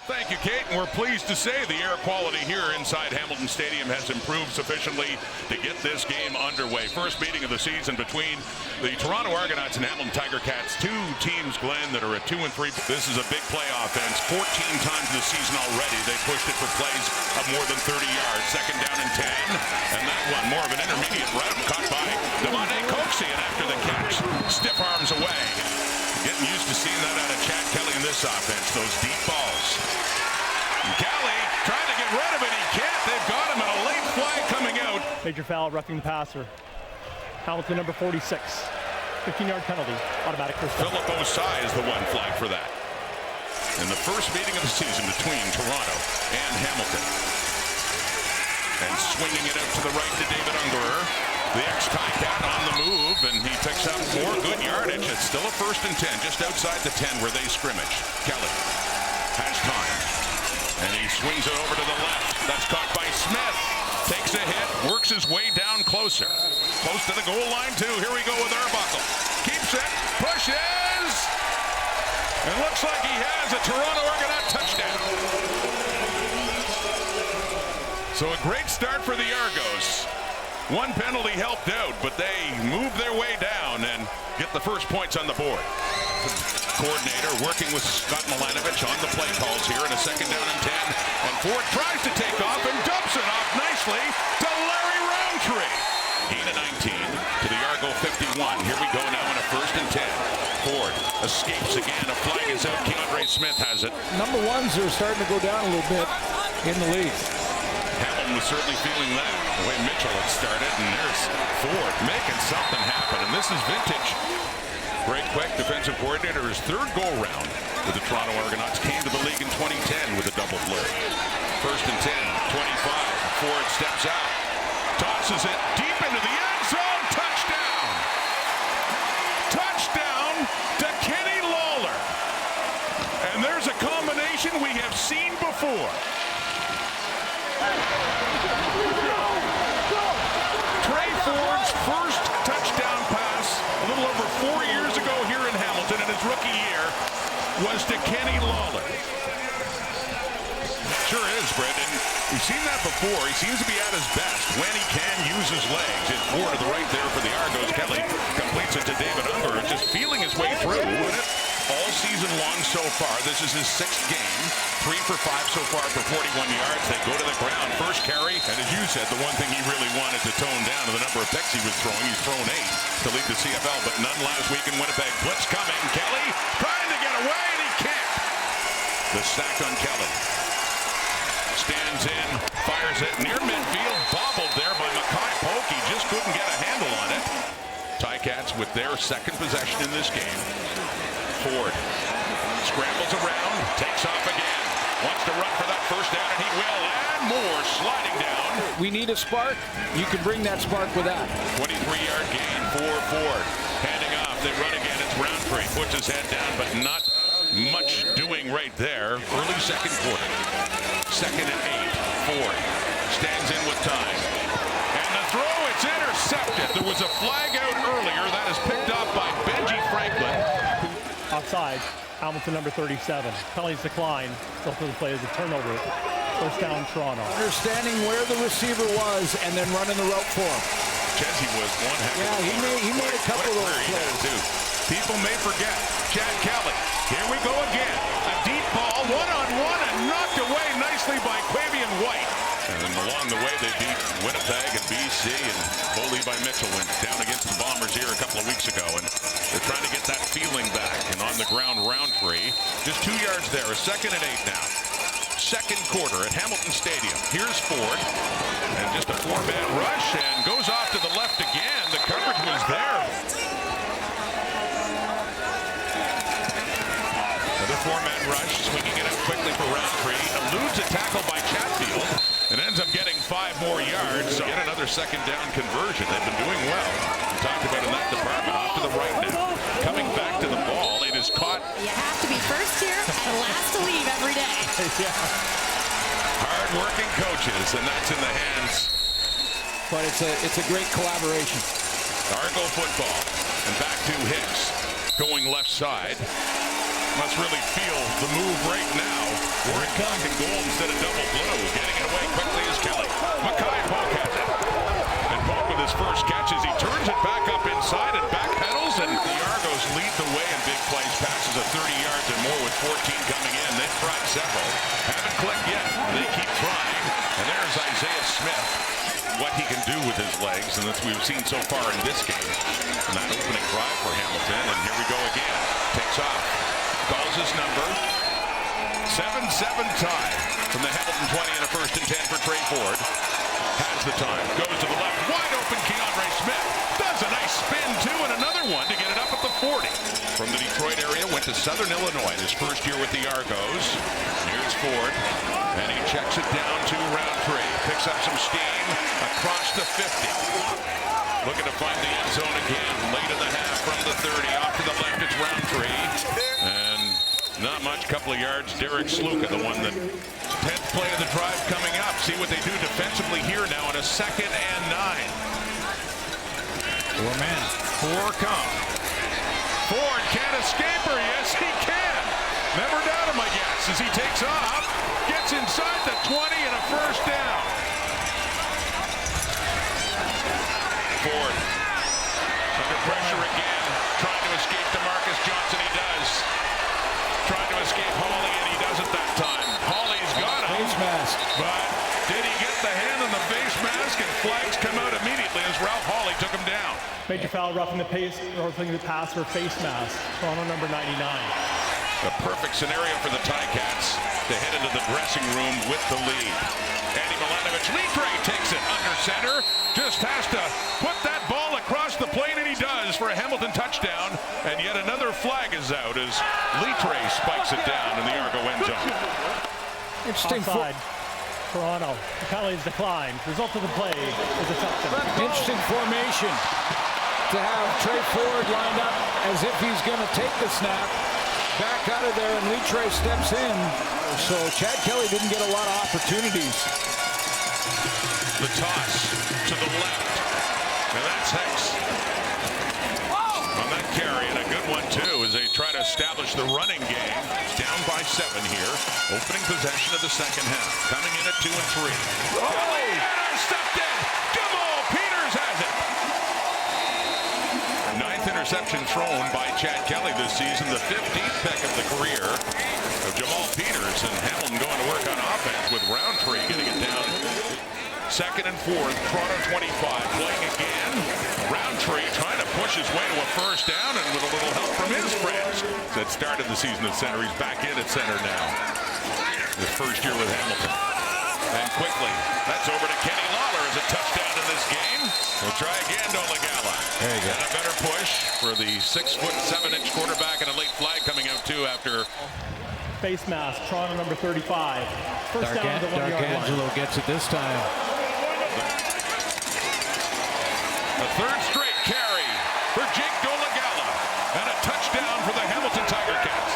Thank you, Kate, and we're pleased to say the air quality here inside Hamilton Stadium has improved sufficiently to get this game underway. First meeting of the season between the Toronto Argonauts and Hamilton Tiger Cats. Two teams, Glenn, that are at 2-3. This is a big play offense. 14 times this season already. They pushed it for plays of more than 30 yards. Second down and 10. And that one, more of an intermediate route, caught by Demonte Coxian after the catch. Stiff arms away. Getting used to seeing that out of Chad Kelly in this offense, those deep balls. Kelly trying to get rid of it, he can't. They've got him, and a late flag coming out. Major foul, roughing the passer. Hamilton number 46. 15-yard penalty, automatic first down. Philip Osai is the one flag for that. In the first meeting of the season between Toronto and Hamilton. And swinging it out to the right to David Ungerer. The ex-Ticat on the move, and he picks up more good yardage. It's still a 1st and 10, just outside the 10 where they scrimmage. Kelly has time, and he swings it over to the left. That's caught by Smith. Takes a hit, works his way down closer. Close to the goal line, too. Here we go with Arbuckle. Keeps it, pushes, and looks like he has a Toronto Argonaut touchdown. So a great start for the Argos. One penalty helped out, but they move their way down and get the first points on the board. Coordinator working with Scott Milanovich on the play calls here in a 2nd down and 10. And Ford tries to take off and dumps it off nicely to Larry Roundtree. Gain of 19 to the Argo 51. Here we go now in a 1st and 10. Ford escapes again. A flag is out. Keandre Smith has it. Number ones are starting to go down a little bit in the league. Hamilton was certainly feeling that, the way Mitchell had started, and there's Ford making something happen, and this is vintage. Great quick defensive coordinator, his 3rd go-round with the Toronto Argonauts, came to the league in 2010 with a double flurry. 1st and 10, 25, Ford steps out, tosses it deep into the end zone, touchdown! Touchdown to Kenny Lawler. And there's a combination we have seen before. Trey Ford's first touchdown pass a little over 4 years ago here in Hamilton in his rookie year was to Kenny Lawler. Sure is, Brendan. We've seen that before. He seems to be at his best when he can use his legs. It's Ford to the right there for the Argos. Kelly completes it to David Ungerer, just feeling his way through. All season long so far. This is his 6th game. 3 for 5 so far for 41 yards. They go to the ground. First carry. And as you said, the one thing he really wanted to tone down to the number of picks he was throwing. He's thrown 8 to lead the CFL, but none last week in Winnipeg. Blitz coming. Kelly trying to get away, and he can't. The sack on Kelly. Stands in. Fires it near midfield. Bobbled there by Mackay Polk. He just couldn't get a handle on it. Ticats with their 2nd possession in this game. Ford scrambles around, takes off again, wants to run for that 1st down, and he will, and more sliding down. We need a spark. You can bring that spark with that. 23-yard gain for Ford. Handing off, they run again, it's Roundtree. Puts his head down, but not much doing right there. Early 2nd quarter. 2nd and 8. Ford stands in with time. And the throw, it's intercepted. There was a flag out earlier. That is picked up by Benji Franklin. Offside, Hamilton number 37. Penalties decline. Still for the play as a turnover. 1st down, Toronto. Understanding where the receiver was and then running the route for him. Chesney was one heck of a he made a couple of those plays too. People may forget Chad Kelly. Here we go again. A deep ball, one-on-one, and knocked away nicely by Quavian White. And then along the way, they beat Winnipeg and BC, and Bo Levi Mitchell went down against the Bombers here a couple of weeks ago, and they're trying to get that feeling back. And on the ground, Roundtree, just 2 yards there, a 2nd and 8 now. 2nd quarter at Hamilton Stadium. Here's Ford, and just a 4-man rush, and goes off to the left again. The coverage was there. Another 4-man rush, swinging it up quickly for Roundtree. Eludes a tackle by Chatfield, and ends up getting 5 more yards. So get another 2nd down conversion. They've been doing well. We talked about in that department. Off to the right now. Coming back to the ball. It is caught. You have to be first here and last to leave every day. Hard-working coaches, and that's in the hands. But it's a great collaboration. Argo football. And back to Hicks. Going left side. Must really feel the move right now. We're in goal instead of double blue. Getting it away quickly is Kelly. Mackay Polk has it. And Polk with his first catch as he turns it back up inside and backpedals. And the Argos lead the way in big plays. Passes of 30 yards and more with 14 coming in. They've tried several. Haven't clicked yet. They keep trying. And there's Isaiah Smith. What he can do with his legs, and that's what we've seen so far in this game. And that opening drive for Hamilton, and here we go again. Takes off. Calls his number. 7-7 tie from the Hamilton 20 and a 1st and 10 for Trey Ford. Has the time. Goes to the left. Wide open Keandre Smith. Does a nice spin, too, and another one to get it up at the 40. From the Detroit area, went to Southern Illinois his first year with the Argos. Here's Ford, and he checks it down to Roundtree. Picks up some steam across the 50. Looking to find the end zone again. Late in the half from the 30. Off to the left, it's Roundtree. And not much, couple of yards. Derek Sluka, the one that 10th play of the drive coming up. See what they do defensively here now on a 2nd and 9. 4 men. 4 come. Ford can't escape her. Yes, he can. Never doubt him, I guess, as he takes off. Gets inside the 20 and a 1st down. Ford under pressure again. Trying to escape DeMarcus Johnson. He does. Trying to escape Hawley, and he doesn't that time. Hawley's got him. Face mask. But did he get the hand on the face mask? And flags come out immediately as Ralph Hawley took him down. Major foul, roughing the pass or face mask. Toronto number 99. A perfect scenario for the Ticats to head into the dressing room with the lead. Andy Milanovic, Litre takes it under center. Just has to put that ball across the plane, and he does for a Hamilton touchdown. And yet another flag is out as Litre spikes it down in the Argo end zone. Interesting. Offside. Toronto. Kelly's decline. Result of the play is a touchdown. Interesting formation to have Trey Ford lined up as if he's going to take the snap. Back out of there, and Litre steps in. So Chad Kelly didn't get a lot of opportunities. The toss to the left. And that's Hicks. On that carry, and a good one, too, as they try to establish the running game. It's down by 7 here. Opening possession of the 2nd half. Coming in at 2 and 3. Kelly intercepted. Jamal Peters has it. 9th interception thrown by Chad Kelly this season. The 15th pick of the career of Jamal Peters. And Hamilton going to work on offense with Roundtree getting it down. 2nd and 4th, Toronto 25, playing again. Roundtree trying to push his way to a 1st down, and with a little help from his friends. That started the season at center. He's back in at center now. His first year with Hamilton. And quickly, that's over to Kenny Lawler as a touchdown in this game. We'll try again, Dolegala. There you go. And a better push for the 6'7" quarterback, and a late flag coming out too after. Face mask. Toronto number 35. First down to the 1 yard line. D'Angelo gets it this time. The 3rd straight carry for Jake Dolegala, and a touchdown for the Hamilton Tiger Cats.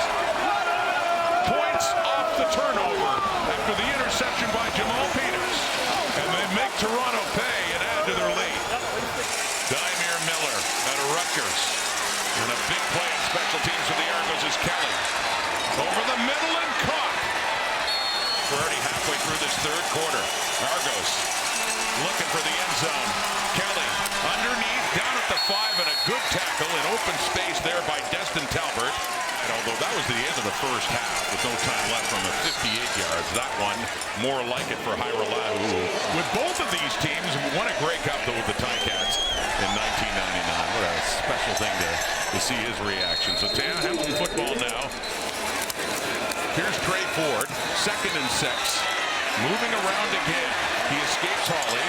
Points off the turnover after the interception by Jamal Peters, and they make Toronto pay and add to their lead. Dymere Miller out of Rutgers, and a big play in special teams for the Argos is Kelly. Over the middle and caught. We're already halfway through this 3rd quarter. Argos looking for the end zone. Kelly underneath, down at the 5, and a good tackle in open space there by Destin Talbert. And although that was the end of the 1st half with no time left from the 58 yards, that one more like it for Hairolahu. With both of these teams, won a Grey Cup though with the Ticats in 1999. What a special thing to see his reaction. So Hamilton football now. Here's Trey Ford, 2nd and 6. Moving around again. He escapes Hawley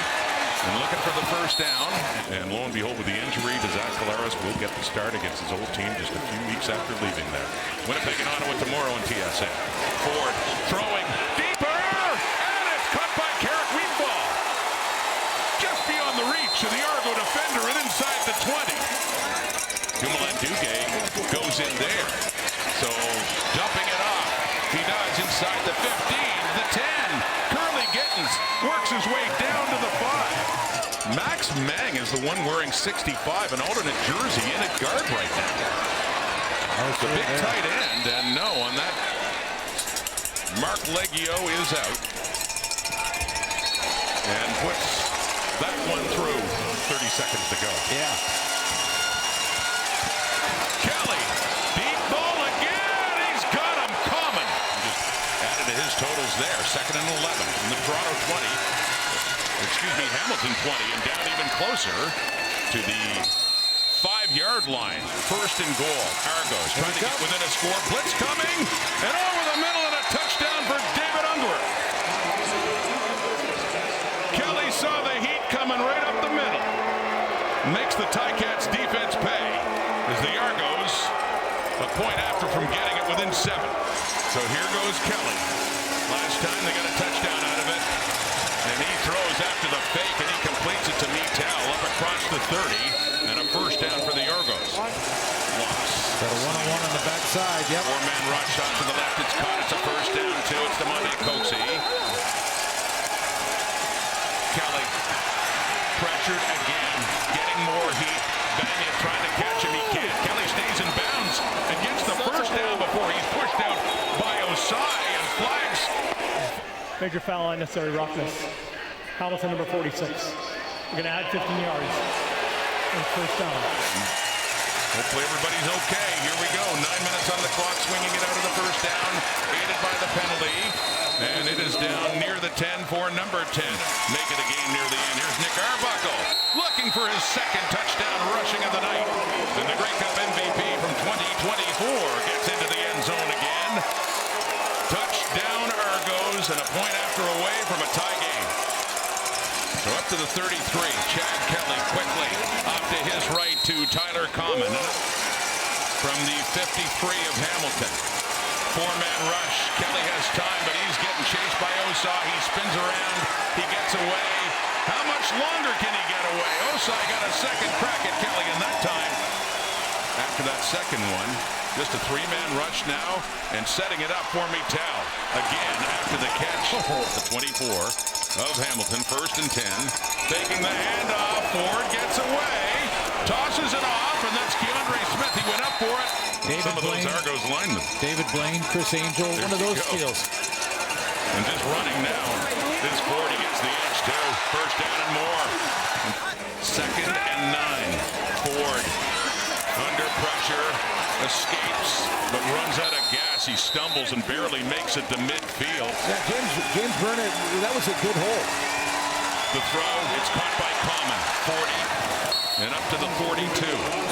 and looking for the 1st down. And lo and behold, with the injury to Zach Collaros, will get the start against his old team just a few weeks after leaving there. Winnipeg and Ottawa tomorrow in TSN. Ford throwing deeper, and it's caught by Carrick Wheatball. Just beyond the reach of the Argo defender and inside the 20. Dumoulin Duguay goes in there. So dumping it off. He does inside the 15, the 10. Curly Gittins works his way down to the 5. Max Mang is the one wearing 65, an alternate jersey in at guard right now. The big tight end, and no, on that, Mark Leggio is out. And puts that one through. 30 seconds to go. Yeah. Kelly, deep ball again. He's got him coming. Just added to his totals there. 2nd and 11 from the Toronto 20. Hamilton 20, and down even closer to the 5-yard line. 1st and goal. Argos trying to get within a score. Blitz coming, and over the middle, and a touchdown for David Ungler. Kelly saw the heat coming right up the middle. Makes the Ticats defense pay as the Argos a point after from getting it within 7. So here goes Kelly. Last time they got a touchdown out of it. And he throws after the fake, and he completes it to Metel up across the 30. And a 1st down for the Argos. Loss. Got a one-on-one on the backside. Yep. 4-man rush shot to the left. It's caught. It's a 1st down, too. It's DeMonte Coxie. Kelly pressured again, getting more heat. Banya trying to catch him. He can't. Kelly stays in bounds and gets the 1st down before he's pushed out by Osai, and flags. Major foul, unnecessary roughness. Hamilton, number 46. We're going to add 15 yards. And 1st down. Hopefully everybody's okay. Here we go. 9 minutes on the clock, swinging it out of the 1st down, aided by the penalty. And it is down near the 10 for number 10. Make it a game near the end. Here's Nick Arbuckle looking for his 2nd touchdown rushing of the night. And the Grey Cup MVP from 2024 gets into the end zone again. Touchdown Argos, and a point after away from a tie game. So up to the 33. Chad Kelly quickly off to his right to Tyler Common. From the 53 of Hamilton. 4-man rush. Kelly has time, but he's getting chased by Osai. He spins around. He gets away. How much longer can he get away? Osai got a 2nd crack at Kelly, and that time, after that 2nd one, just a 3-man rush now, and setting it up for Metel. Again, after the catch, the 24 of Hamilton, 1st and 10. Taking the handoff, Ford gets away, tosses it off, and that's Keandre Smith. He went up for it. Some of those Argos linemen. David Blaine, Chris Angel, one of those steals. And just running now is Ford. He gets the edge too. 1st down and more. 2nd and 9. Ford under pressure, escapes, but runs out of gas. He stumbles and barely makes it to midfield. Yeah, James Burnett, that was a good hole. The throw, it's caught by Common. 40 and up to the 42.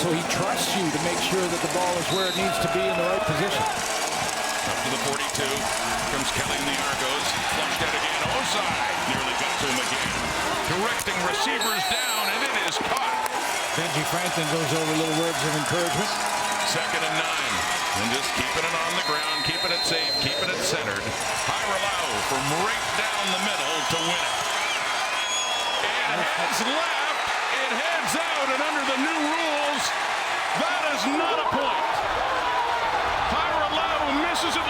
So he trusts you to make sure that the ball is where it needs to be in the right position. Up to the 42. Comes Kelly in the Argos. Flushed out again. Osai nearly got to him again. Directing receivers down, and it is caught. Benji Franklin goes over little words of encouragement. 2nd and 9. And just keeping it on the ground, keeping it safe, keeping it centered. Hyralau from right down the middle to win it. And heads left. It heads out, and under the new rules, that is not a point. Hyralau misses it